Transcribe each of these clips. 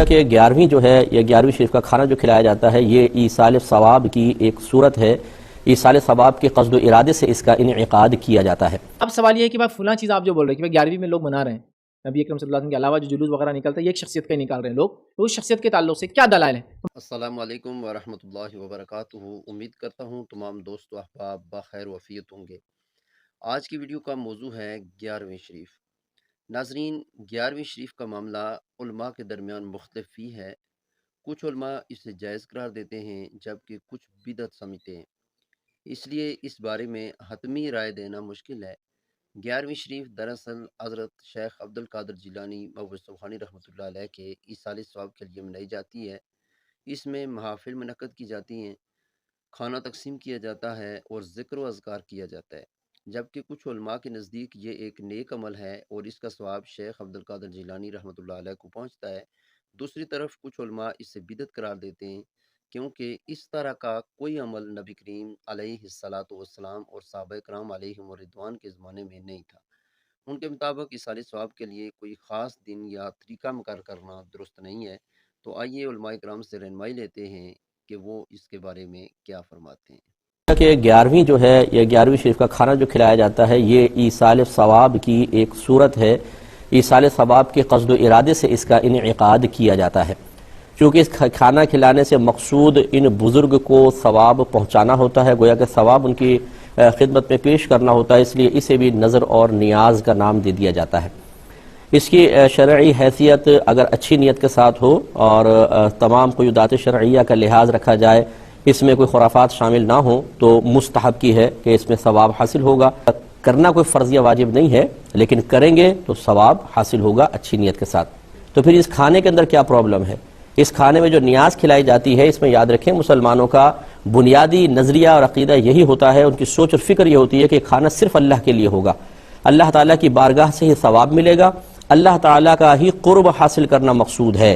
کہ 11ویں جو ہے یا 11ویں شریف کا کھانا جو کھلایا جاتا ہے یہ ایصال ثواب کی ایک صورت ہے۔ ایصال ثواب کے قصد و ارادے سے اس کا انعقاد کیا جاتا ہے۔ اب سوال یہ ہے کہ بھائی فلاں چیز آپ جو بول رہے ہیں کہ 11ویں میں لوگ منا رہے ہیں، نبی اکرم صلی اللہ علیہ وسلم کے علاوہ جو جلوس وغیرہ نکلتا ہے یہ ایک شخصیت کا ہی نکال رہے ہیں لوگ، تو اس شخصیت کے تعلق سے کیا دلائل ہیں؟ السلام علیکم ورحمۃ اللہ وبرکاتہ۔ امید کرتا ہوں تمام دوست و احباب بخیر وفیت ہوں گے۔ آج کی ویڈیو کا موضوع ہے 11ویں شریف۔ ناظرین، 11ویں شریف کا معاملہ علماء کے درمیان مختلف ہی ہے۔ کچھ علماء اسے جائز قرار دیتے ہیں جبکہ کچھ بدعت سمجھتے ہیں، اس لیے اس بارے میں حتمی رائے دینا مشکل ہے۔ 11ویں شریف دراصل حضرت شیخ عبد القادر جیلانی مبعوث سبحانی رحمۃ اللہ علیہ کے ایصال ثواب کے لیے منائی جاتی ہے۔ اس میں محافل منعقد کی جاتی ہیں، کھانا تقسیم کیا جاتا ہے اور ذکر و اذکار کیا جاتا ہے، جبکہ کچھ علماء کے نزدیک یہ ایک نیک عمل ہے اور اس کا ثواب شیخ عبد القادر جیلانی رحمۃ اللہ علیہ کو پہنچتا ہے۔ دوسری طرف کچھ علماء اسے بدعت قرار دیتے ہیں کیونکہ اس طرح کا کوئی عمل نبی کریم علیہ الصلاۃ والسلام اور صحابہ کرام علیہم الرضوان کے زمانے میں نہیں تھا۔ ان کے مطابق ایصال ثواب کے لیے کوئی خاص دن یا طریقہ مقرر کرنا درست نہیں ہے۔ تو آئیے علماء کرام سے رہنمائی لیتے ہیں کہ وہ اس کے بارے میں کیا فرماتے ہیں۔ کہ 11ویں جو ہے یا 11ویں شریف کا کھانا جو کھلایا جاتا ہے یہ ایصال ثواب کی ایک صورت ہے۔ ایصال ثواب کے قصد و ارادے سے اس کا انعقاد کیا جاتا ہے، چونکہ اس کھانا کھلانے سے مقصود ان بزرگ کو ثواب پہنچانا ہوتا ہے، گویا کہ ثواب ان کی خدمت میں پیش کرنا ہوتا ہے، اس لیے اسے بھی نظر اور نیاز کا نام دے دیا جاتا ہے۔ اس کی شرعی حیثیت اگر اچھی نیت کے ساتھ ہو اور تمام قیودات شرعیہ کا لحاظ رکھا جائے، اس میں کوئی خرافات شامل نہ ہوں، تو مستحب کی ہے کہ اس میں ثواب حاصل ہوگا۔ کرنا کوئی فرضیہ واجب نہیں ہے، لیکن کریں گے تو ثواب حاصل ہوگا اچھی نیت کے ساتھ۔ تو پھر اس کھانے کے اندر کیا پرابلم ہے؟ اس کھانے میں جو نیاز کھلائی جاتی ہے، اس میں یاد رکھیں مسلمانوں کا بنیادی نظریہ اور عقیدہ یہی ہوتا ہے، ان کی سوچ اور فکر یہ ہوتی ہے کہ کھانا صرف اللہ کے لیے ہوگا، اللہ تعالیٰ کی بارگاہ سے ہی ثواب ملے گا، اللہ تعالیٰ کا ہی قرب حاصل کرنا مقصود ہے،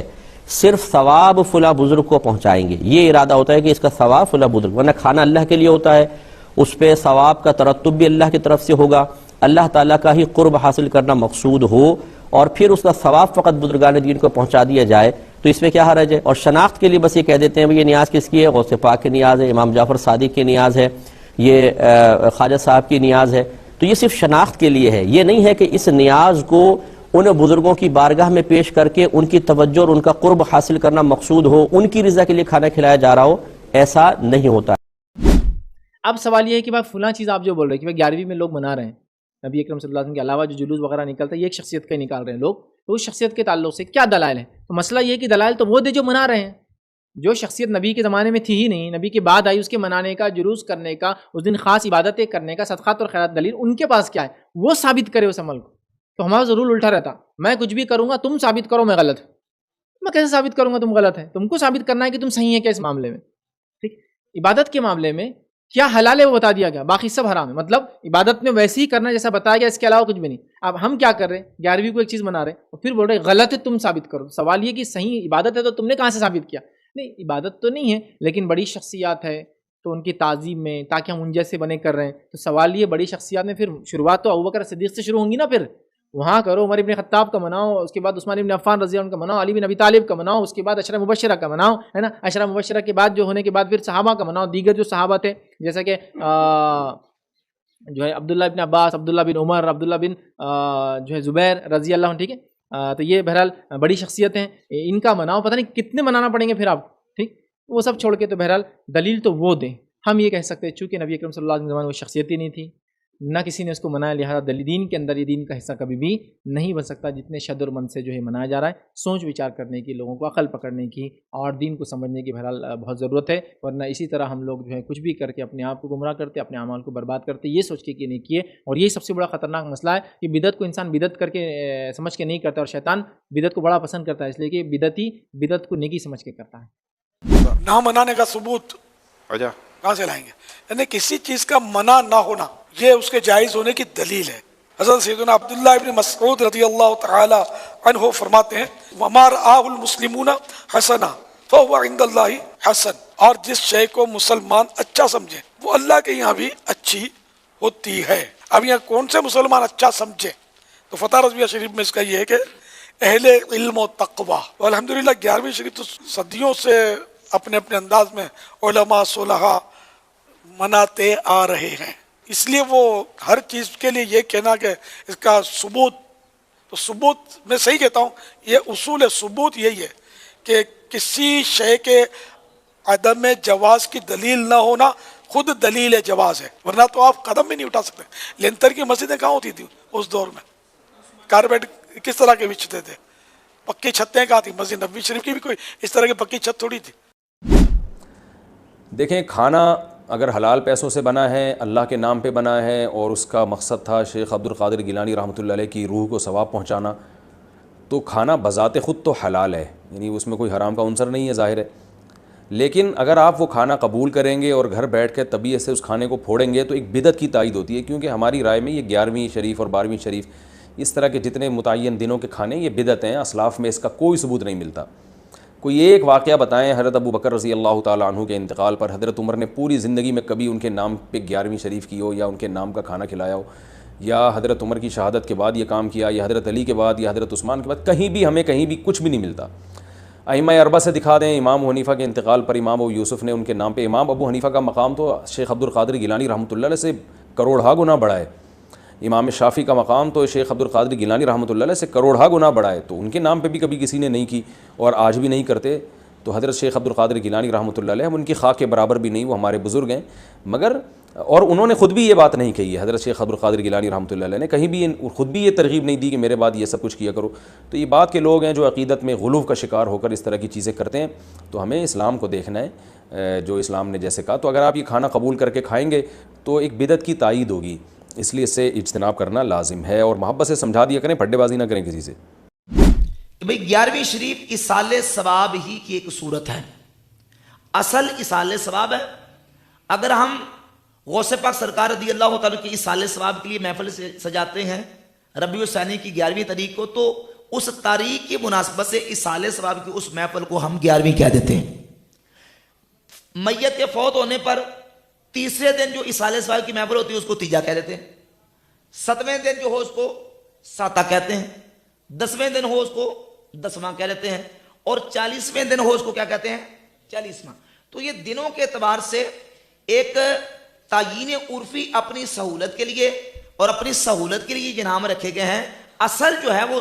صرف ثواب فلاں بزرگ کو پہنچائیں گے، یہ ارادہ ہوتا ہے کہ اس کا ثواب فلاں بزرگ، ورنہ کھانا اللہ کے لیے ہوتا ہے، اس پہ ثواب کا ترتب بھی اللہ کی طرف سے ہوگا، اللہ تعالیٰ کا ہی قرب حاصل کرنا مقصود ہو اور پھر اس کا ثواب فقط بزرگان دین کو پہنچا دیا جائے تو اس میں کیا حرج ہے؟ اور شناخت کے لیے بس یہ کہہ دیتے ہیں یہ نیاز کس کی ہے؟ غوث پاک کی نیاز ہے، امام جعفر صادق کی نیاز ہے، یہ خواجہ صاحب کی نیاز ہے، تو یہ صرف شناخت کے لیے ہے، یہ نہیں ہے کہ اس نیاز کو ان بزرگوں کی بارگاہ میں پیش کر کے ان کی توجہ اور ان کا قرب حاصل کرنا مقصود ہو، ان کی رضا کے لیے کھانا کھلایا جا رہا ہو، ایسا نہیں ہوتا۔ اب سوال یہ ہے کہ بھائی فلاں چیز آپ جو بول رہے ہیں کہ 11ویں میں لوگ منا رہے ہیں، نبی اکرم صلی اللہ علیہ وسلم کے علاوہ جو جلوس وغیرہ نکلتا ہے یہ ایک شخصیت کا ہی نکال رہے ہیں لوگ، تو اس شخصیت کے تعلق سے کیا دلائل ہیں؟ تو مسئلہ یہ ہے کہ دلائل تو وہ دے جو منا رہے ہیں، جو شخصیت نبی کے زمانے میں تھی ہی نہیں، نبی کے بعد آئی، اس کے منانے کا، جلوس کرنے کا، اس دن خاص عبادتیں کرنے کا، صدقات اور خیرات، دلیل ان کے پاس کیا ہے؟ وہ ثابت کرے اس عمل کو۔ تو ہمارا ضرور الٹا رہتا، میں کچھ بھی کروں گا تم ثابت کرو میں غلط ہوں، میں کیسے ثابت کروں گا تم غلط ہے؟ تم کو ثابت کرنا ہے کہ تم صحیح ہے کیا اس معاملے میں، ٹھیک؟ عبادت کے معاملے میں کیا حلال ہے وہ بتا دیا گیا، باقی سب حرام ہے، مطلب عبادت میں ویسے ہی کرنا جیسا بتایا گیا، اس کے علاوہ کچھ بھی نہیں۔ اب ہم کیا کر رہے ہیں؟ 11ویں کو ایک چیز منا رہے ہیں اور پھر بول رہے غلط ہے تم ثابت کرو۔ سوال یہ کہ صحیح عبادت ہے تو تم نے کہاں سے ثابت کیا؟ نہیں، عبادت تو نہیں ہے لیکن بڑی شخصیات ہے تو ان کی تعظیم میں، تاکہ ہم ان جیسے بنے کر رہے ہیں، تو سوال یہ بڑی شخصیات میں پھر شروعات تو ابوبکر صدیق سے شروع ہوں گی نا، پھر وہاں کرو، عمر ابن خطاب کا مناؤ، اس کے بعد عثمان ابن عفان رضی اللہ عنہ کا مناؤ، علی بن ابی طالب کا مناؤ، اس کے بعد عشرہ مبشرہ کا مناؤ، ہے نا، عشرہ مبشرہ کے بعد جو ہونے کے بعد پھر صحابہ کا مناؤ، دیگر جو صحابہ تھے جیسا کہ جو ہے عبداللہ بن عباس، عبداللہ بن عمر، عبداللہ بن جو ہے زبیر رضی اللہ عنہ، ٹھیک ہے، تو یہ بہرحال بڑی شخصیت ہیں، ان کا مناؤ، پتہ نہیں کتنے منانا پڑیں گے پھر آپ، ٹھیک، وہ سب چھوڑ کے تو بہرحال دلیل تو وہ دیں۔ ہم یہ کہہ سکتے ہیں چونکہ نبی اکرم صلی اللہ علیہ وسلم وہ شخصیت ہی نہیں تھی، نہ کسی نے اس کو منایا، لہٰذا دین کے اندر یہ دین کا حصہ کبھی بھی نہیں بن سکتا۔ جتنے شد اور من سے جو ہے منایا جا رہا ہے، سوچ وچار کرنے کی، لوگوں کو عقل پکڑنے کی اور دین کو سمجھنے کی بہرحال بہت ضرورت ہے، ورنہ اسی طرح ہم لوگ جو ہے کچھ بھی کر کے اپنے آپ کو گمراہ کرتے، اپنے اعمال کو برباد کرتے، یہ سوچ کے کہ نہیں کیے۔ اور یہی سب سے بڑا خطرناک مسئلہ ہے کہ بدعت کو انسان بدعت کر کے سمجھ کے نہیں کرتا، اور شیطان بدعت کو بڑا پسند کرتا ہے، اس لیے کہ بدعتی بدعت کو نیکی سمجھ کے کرتا ہے۔ نہ منانے کا ثبوت کہاں سے لائیں گے؟ یعنی کسی چیز کا منع نہ ہونا یہ اس کے جائز ہونے کی دلیل ہے۔ حضرت سیدنا عبداللہ ابن مسعود رضی اللہ تعالی عنہ فرماتے ہیں وَمَا رَآهُ الْمُسْلِمُونَ حَسَنًا فَهُوَ عِنْدَ اللَّهِ حَسَن، اور جس شے کو مسلمان اچھا سمجھے وہ اللہ کے یہاں بھی اچھی ہوتی ہے۔ اب یہاں کون سے مسلمان اچھا سمجھے؟ تو فتح رضویہ شریف میں اس کا یہ ہے کہ اہل علم و تقوی. الحمدللہ 11ویں شریف تو صدیوں سے اپنے اپنے انداز میں علماء صلحاء مناتے آ رہے ہیں. اس لیے وہ ہر چیز کے لیے یہ کہنا کہ اس کا ثبوت، تو ثبوت میں صحیح کہتا ہوں، یہ اصول ثبوت یہی ہے کہ کسی شے کے عدم جواز کی دلیل نہ ہونا خود دلیل جواز ہے، ورنہ تو آپ قدم بھی نہیں اٹھا سکتے. لینتر کی مسجدیں کہاں ہوتی تھی اس دور میں؟ کارپیٹ کس طرح کے بچھتے تھے؟ پکی چھتیں کہاں تھی؟ مسجد نبوی شریف کی بھی کوئی اس طرح کی پکی چھت تھوڑی تھی. دیکھیں، کھانا اگر حلال پیسوں سے بنا ہے، اللہ کے نام پہ بنا ہے، اور اس کا مقصد تھا شیخ عبد القادر گیلانی رحمۃ اللہ علیہ کی روح کو ثواب پہنچانا، تو کھانا بذات خود تو حلال ہے، یعنی اس میں کوئی حرام کا عنصر نہیں ہے، ظاہر ہے. لیکن اگر آپ وہ کھانا قبول کریں گے اور گھر بیٹھ کے طبیعت سے اس کھانے کو پھوڑیں گے تو ایک بدعت کی تائید ہوتی ہے، کیونکہ ہماری رائے میں یہ 11ویں شریف اور 12ویں شریف اس طرح کے جتنے متعین دنوں کے کھانے یہ بدعت ہیں. اسلاف میں اس کا کوئی ثبوت نہیں ملتا. کوئی ایک واقعہ بتائیں حضرت ابو بکر رضی اللہ تعالیٰ عنہ کے انتقال پر حضرت عمر نے پوری زندگی میں کبھی ان کے نام پہ 11ویں شریف کی ہو، یا ان کے نام کا کھانا کھلایا ہو، یا حضرت عمر کی شہادت کے بعد یہ کام کیا، یا حضرت علی کے بعد، یا حضرت عثمان کے بعد. کہیں بھی ہمیں کہیں بھی کچھ بھی نہیں ملتا. ائمہ اربعہ سے دکھا دیں، امام ابو حنیفہ کے انتقال پر امام ابو یوسف نے ان کے نام پہ، امام ابو حنیفہ کا مقام تو شیخ عبد القادر گیلانی رحمۃ اللہ علیہ سے کروڑہا گنا بڑا ہے. امام شافعی کا مقام تو شیخ عبد القادر گیلانی رحمۃ اللہ علیہ سے کروڑہا گنا بڑا ہے. تو ان کے نام پہ بھی کبھی کسی نے نہیں کی اور آج بھی نہیں کرتے. تو حضرت شیخ عبد القادر گیلانی رحمۃ اللہ علیہ، ہم ان کی خاک کے برابر بھی نہیں، وہ ہمارے بزرگ ہیں، مگر اور انہوں نے خود بھی یہ بات نہیں کہی ہے. حضرت شیخ عبد القادر گیلانی رحمۃ اللہ علیہ نے کہیں بھی خود بھی یہ ترغیب نہیں دی کہ میرے بعد یہ سب کچھ کیا کرو. تو یہ بات کے لوگ ہیں جو عقیدت میں غلو کا شکار ہو کر اس طرح کی چیزیں کرتے ہیں. تو ہمیں اسلام کو دیکھنا ہے، جو اسلام نے جیسے کہا. تو اگر آپ یہ کھانا قبول کر کے کھائیں گے تو ایک بدعت کی تائید ہوگی، اس لیے اس سے اجتناب کرنا لازم ہے، اور محبت سے سمجھا دیا کریں، پھڈے بازی نہ کریں کسی سے. بھئی 11ویں شریف ایصال ثواب ہی کی ایک صورت ہے، اصل ایصال ثواب ہے. اگر ہم غوث پاک سرکار رضی اللہ تعالیٰ کی ایصال ثواب کے لیے محفل سجاتے ہیں ربیع الثانی کی 11ویں تاریخ کو، تو اس تاریخ کی مناسبت سے ایصال ثواب کی اس محفل کو ہم 11ویں کہہ دیتے ہیں. میت کے فوت ہونے پر تیسرے دن جو ایصال ثواب کی محفل ہوتی ہے اس کو تیجا کہہ دیتے ہیں. 7ویں دن جو ہو اس کو ساتہ کہتے ہیں. 10ویں دن ہو اس کو 10واں کہہ لیتے ہیں. اور 40ویں دن ہو اس کو کیا کہتے ہیں؟ 40واں. تو یہ دنوں کے اعتبار سے ایک تعیین عرفی اپنی سہولت کے لیے اور اپنی سہولت کے لیے یہ نام رکھے گئے ہیں. اصل جو ہے وہ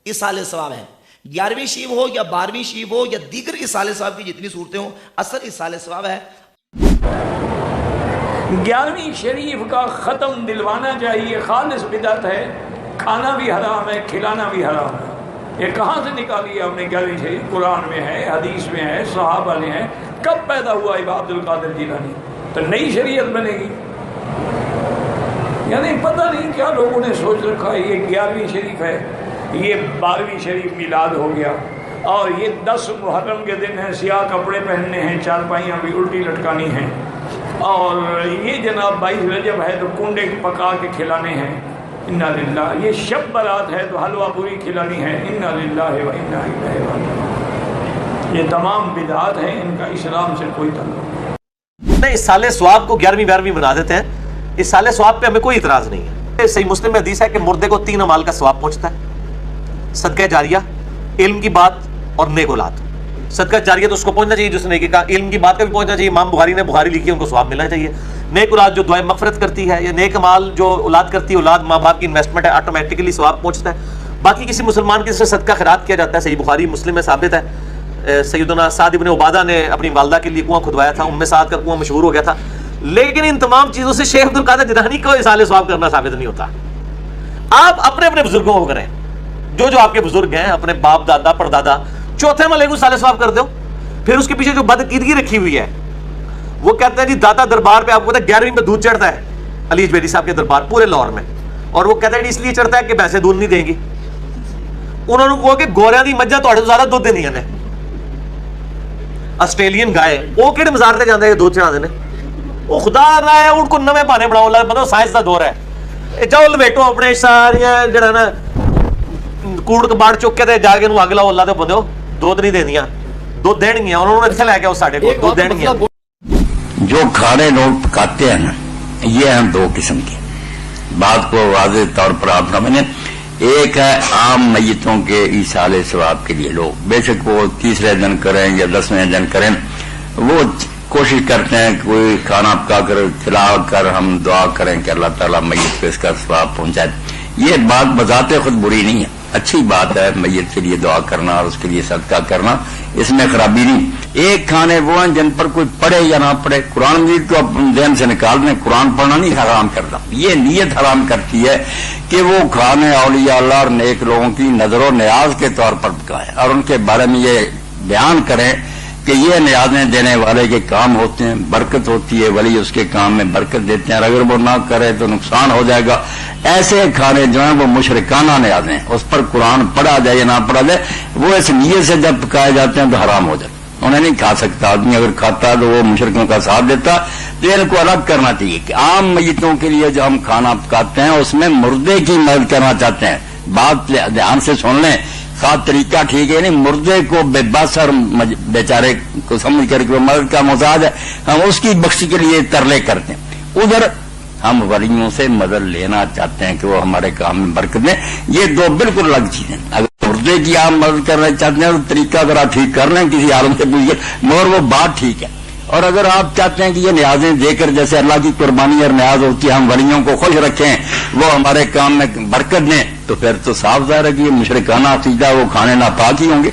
ایصال ثواب ہے. 11ویں شریف ہو یا 12ویں شریف ہو یا دیگر ایصال ثواب کی جتنی صورتیں ہوں، اصل ایصال ثواب ہے. 11ویں شریف کا ختم دلوانا چاہیے. خالص بدعت ہے، کھانا بھی حرام ہے، کھلانا بھی حرام ہے. یہ کہاں سے نکالی ہے ہم نے 11ویں شریف؟ قرآن میں ہے، حدیث میں ہے، صحابہ نے ہے. کب پیدا ہوا امام عبد القادر جیلانی؟ تو نئی شریعت بنے گی. یعنی پتہ نہیں کیا لوگوں نے سوچ رکھا ہے. یہ 11ویں شریف ہے، یہ 12ویں شریف میلاد ہو گیا، اور یہ 10 محرم کے دن ہے، سیاہ کپڑے پہننے ہیں، چارپائیاں بھی الٹی لٹکانی ہیں، اور یہ جناب 22 رجب ہے تو کنڈے پکا کے کھلانے ہیں. انا للہ. یہ شب برات ہے تو حلوہ پوری کھلانی ہے. انا للہ و انا الیہ راجعون. یہ تمام بدعات ہیں، ان کا اسلام سے کوئی تعلق نہیں. ایصال ثواب کو 11ویں 12ویں بنا دیتے ہیں. ایصال ثواب پہ ہمیں کوئی اعتراض نہیں ہے. صحیح مسلم میں حدیث ہے کہ مردے کو 3 اعمال کا ثواب پہنچتا ہے: صدقہ جاریہ، علم کی بات، اور نیک اولاد. صدقہ جاریہ تو اس کو پہنچنا چاہیے جس نے کہا، علم کی بات کا بھی پہنچنا چاہیے. امام بخاری نے بخاری لکھی ہے، ان کو ثواب ملنا چاہیے. نیک اولاد جو دعائیں مغفرت کرتی ہے، یا نیک مال جو اولاد کرتی ہے، اولاد ماں باپ کی انویسٹمنٹ ہے، آٹومیٹکلی ثواب پہنچتا ہے. باقی کسی مسلمان کی طرف سے صدقہ خیرات کیا جاتا ہے. صحیح بخاری مسلم میں ثابت ہے، سیدنا سعد ابن عبادہ نے اپنی والدہ کے لیے کنواں کھدوایا تھا. ام سعد کا کنواں مشہور ہو گیا تھا. لیکن ان تمام چیزوں سے شیخ عبد القادر جیلانی کو ایصال ثواب کرنا ثابت نہیں ہوتا. آپ اپنے اپنے بزرگوں کو کریں، جو آپ کے بزرگ ہیں، اپنے باپ دادا پردادا، چوتھے ملے کو ایصال ثواب کر دو. پھر اس کے پیچھے جو بدعقیدگی رکھی ہوئی ہے، وہ کہتے ہیں جی داتا دربار پہ آپ کو پتا ہے 11ویں میں دودھ چڑھتا ہے، علی جبیری صاحب کے دربار پورے لاہور میں، اور وہ کہتے ہیں اس لیے چڑھتا ہے کہ بھینسیں دودھ نہیں دیں گی. انہوں نے کہا کہ گوریاں دی مجھاں تہاڈے تو زیادہ دودھ دینیاں نے. آسٹریلین گائے وہ کہڑے مزار تے جاندے دودھ چڑھاندے نے؟ وہ خدا نہ ہے ان کو نویں بہانے بناؤ. اللہ مطلب سائنس دا دور ہے. جاؤ لپیٹو اپنے ساریاں جڑا نا کوڑ کباڑ چک کے تے جا کے اگ لاؤ. اللہ دے بندو دودھ نہیں دینیاں، دودھ دینگیاں. انہوں نے اتنے لے کے ساڈے کو دودھ دینگیاں. جو کھانے لوگ پکاتے ہیں نا، یہ ہیں 2 قسم کے. بات کو واضح طور پر آپ سمجھیں. ایک ہے عام میتوں کے ایصال ثواب کے لیے لوگ بے شک وہ تیسرے دن کریں یا 10ویں دن کریں، وہ کوشش کرتے ہیں کوئی کھانا پکا کر کھلا کر ہم دعا کریں کہ اللہ تعالیٰ میت کو اس کا ثواب پہنچائے۔ یہ بات بذات خود بری نہیں ہے، اچھی بات ہے میت کے لیے دعا کرنا اور اس کے لیے صدقہ کرنا، اس میں خرابی نہیں۔ ایک کھانے وہ ہیں جن پر کوئی پڑھے یا نہ پڑھے، قرآن مجید کو اپنے ذہن سے نکال دیں، قرآن پڑھنا نہیں حرام کرتا، یہ نیت حرام کرتی ہے کہ وہ کھانے اولیاء اللہ اور نیک لوگوں کی نظر و نیاز کے طور پر پکائیں اور ان کے بارے میں یہ بیان کریں کہ یہ نیازیں دینے والے کے کام ہوتے ہیں، برکت ہوتی ہے، ولی اس کے کام میں برکت دیتے ہیں، اور اگر وہ نہ کرے تو نقصان ہو جائے گا۔ ایسے کھانے جو ہیں وہ مشرکانہ نیازیں، اس پر قرآن پڑھا جائے یا نہ پڑھا جائے، وہ اس نیت سے جب پکائے جاتے ہیں تو حرام ہو جاتے ہیں، انہیں نہیں کھا سکتا آدمی، اگر کھاتا تو وہ مشرکوں کا ساتھ دیتا۔ تو ان کو الگ کرنا چاہیے کہ عام میتوں کے لیے جو ہم کھانا پکاتے ہیں اس میں مردے کی مدد کرنا چاہتے ہیں، بات دھیان سے سن لیں، خاص طریقہ ٹھیک ہے نہیں، مردے کو بے بس اور بیچارے کو سمجھ کر کے مدد کا محتاج ہے، ہم اس کی بخش کے لیے ترلے کرتے ہیں، ادھر ہم ولیوں سے مدد لینا چاہتے ہیں کہ وہ ہمارے کام میں برکت دیں۔ یہ دو بالکل الگ چیزیں، اگر مردے کی آپ مدد کرنا چاہتے ہیں تو طریقہ اگر آپ ٹھیک کر لیں کسی عالم سے پوچھیے، مگر وہ بات ٹھیک ہے، اور اگر آپ چاہتے ہیں کہ یہ نیازیں دے کر جیسے اللہ کی قربانی اور نیاز ہوتی ہے ہم ولیوں کو خوش رکھیں، وہ ہمارے کام میں برکت دیں، تو پھر تو صاف ظاہر ہے کہ یہ مشرکانہ عقیدہ وہ کھانے ناپاک ہی ہوں گے۔